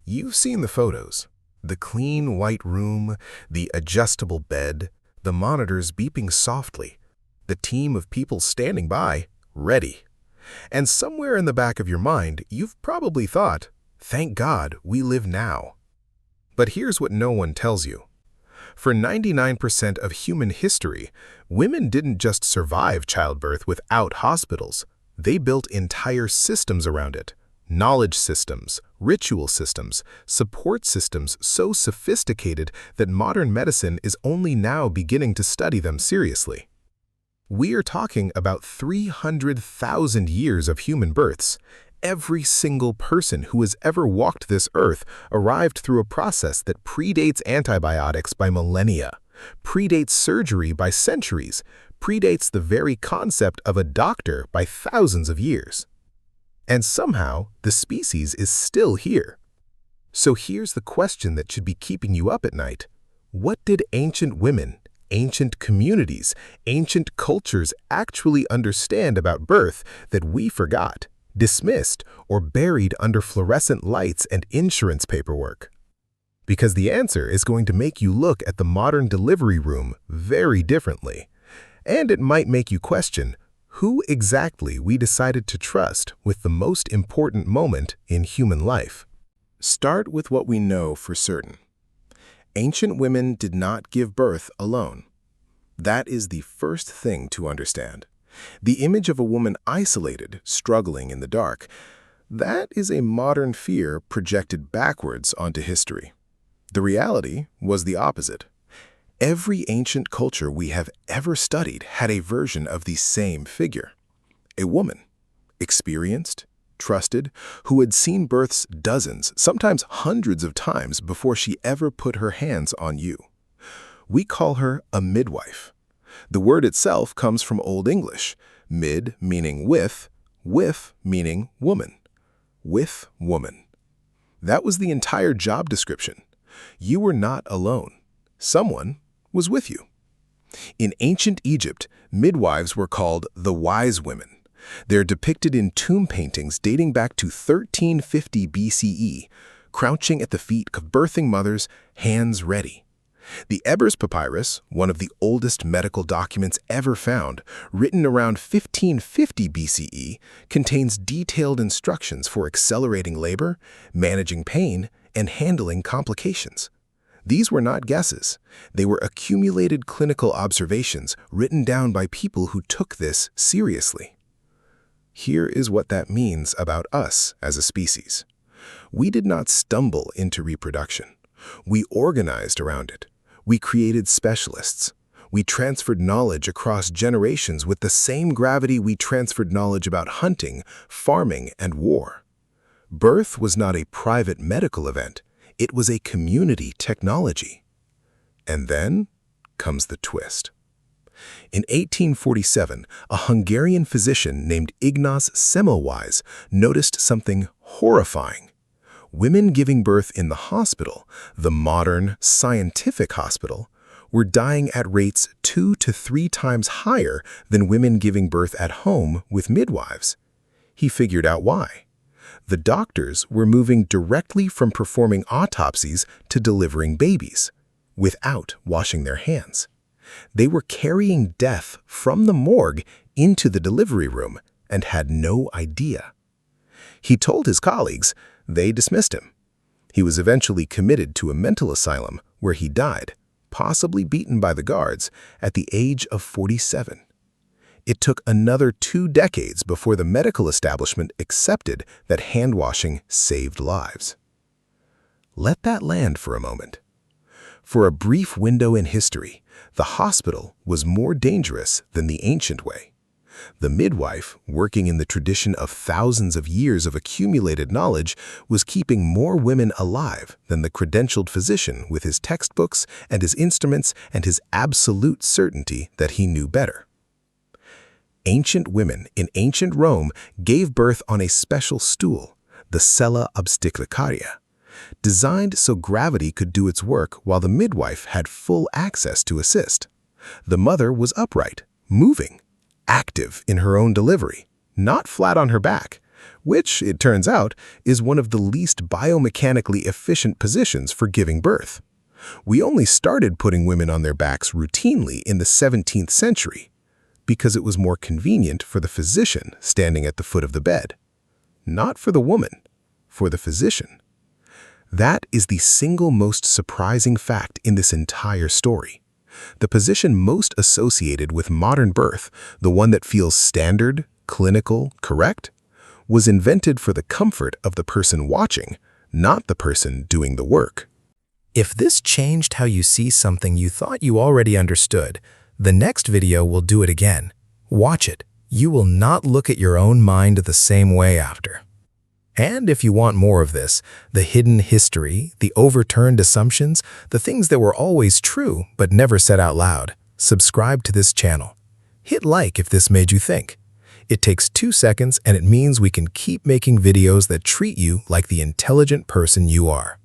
You've seen the photos. The clean white room, the adjustable bed, the monitors beeping softly, the team of people standing by, ready. And somewhere in the back of your mind, you've probably thought, thank God we live now. But here's what no one tells you. For 99% of human history, women didn't just survive childbirth without hospitals. They built entire systems around it. Knowledge systems, ritual systems, support systems so sophisticated that modern medicine is only now beginning to study them seriously. We are talking about 300,000 years of human births. Every single person who has ever walked this earth arrived through a process that predates antibiotics by millennia, predates surgery by centuries, predates the very concept of a doctor by thousands of years. And somehow, the species is still here. So here's the question that should be keeping you up at night. What did ancient women, ancient communities, ancient cultures actually understand about birth that we forgot, dismissed, or buried under fluorescent lights and insurance paperwork? Because the answer is going to make you look at the modern delivery room very differently. And it might make you question who exactly we decided to trust with the most important moment in human life. Start with what we know for certain. Ancient women did not give birth alone. That is the first thing to understand. The image of a woman isolated, struggling in the dark, that is a modern fear projected backwards onto history. The reality was the opposite. Every ancient culture we have ever studied had a version of the same figure. A woman, experienced, trusted, who had seen births dozens, sometimes hundreds of times before she ever put her hands on you. We call her a midwife. The word itself comes from Old English, mid meaning with meaning woman. With woman. That was the entire job description. You were not alone. Someone was with you. In ancient Egypt, midwives were called the wise women. They're depicted in tomb paintings dating back to 1350 BCE, crouching at the feet of birthing mothers, hands ready. The Ebers Papyrus, one of the oldest medical documents ever found, written around 1550 BCE, contains detailed instructions for accelerating labor, managing pain, and handling complications. These were not guesses. They were accumulated clinical observations written down by people who took this seriously. Here is what that means about us as a species. We did not stumble into reproduction. We organized around it. We created specialists. We transferred knowledge across generations with the same gravity we transferred knowledge about hunting, farming, and war. Birth was not a private medical event. It was a community technology. And then comes the twist. In 1847, a Hungarian physician named Ignaz Semmelweis noticed something horrifying. Women giving birth in the hospital, the modern, scientific hospital, were dying at rates 2 to 3 times higher than women giving birth at home with midwives. He figured out why. The doctors were moving directly from performing autopsies to delivering babies, without washing their hands. They were carrying death from the morgue into the delivery room and had no idea. He told his colleagues. They dismissed him. He was eventually committed to a mental asylum where he died, possibly beaten by the guards, at the age of 47. It took another 2 decades before the medical establishment accepted that hand-washing saved lives. Let that land for a moment. For a brief window in history, the hospital was more dangerous than the ancient way. The midwife, working in the tradition of thousands of years of accumulated knowledge, was keeping more women alive than the credentialed physician with his textbooks and his instruments and his absolute certainty that he knew better. Ancient women in ancient Rome gave birth on a special stool, the sella obstetricaria, designed so gravity could do its work while the midwife had full access to assist. The mother was upright, moving, active in her own delivery, not flat on her back, which, it turns out, is one of the least biomechanically efficient positions for giving birth. We only started putting women on their backs routinely in the 17th century because it was more convenient for the physician standing at the foot of the bed. Not for the woman, for the physician. That is the single most surprising fact in this entire story. The position most associated with modern birth, the one that feels standard, clinical, correct, was invented for the comfort of the person watching, not the person doing the work. If this changed how you see something you thought you already understood, the next video will do it again. Watch it. You will not look at your own mind the same way after. And if you want more of this, the hidden history, the overturned assumptions, the things that were always true but never said out loud, subscribe to this channel. Hit like if this made you think. It takes 2 seconds and it means we can keep making videos that treat you like the intelligent person you are.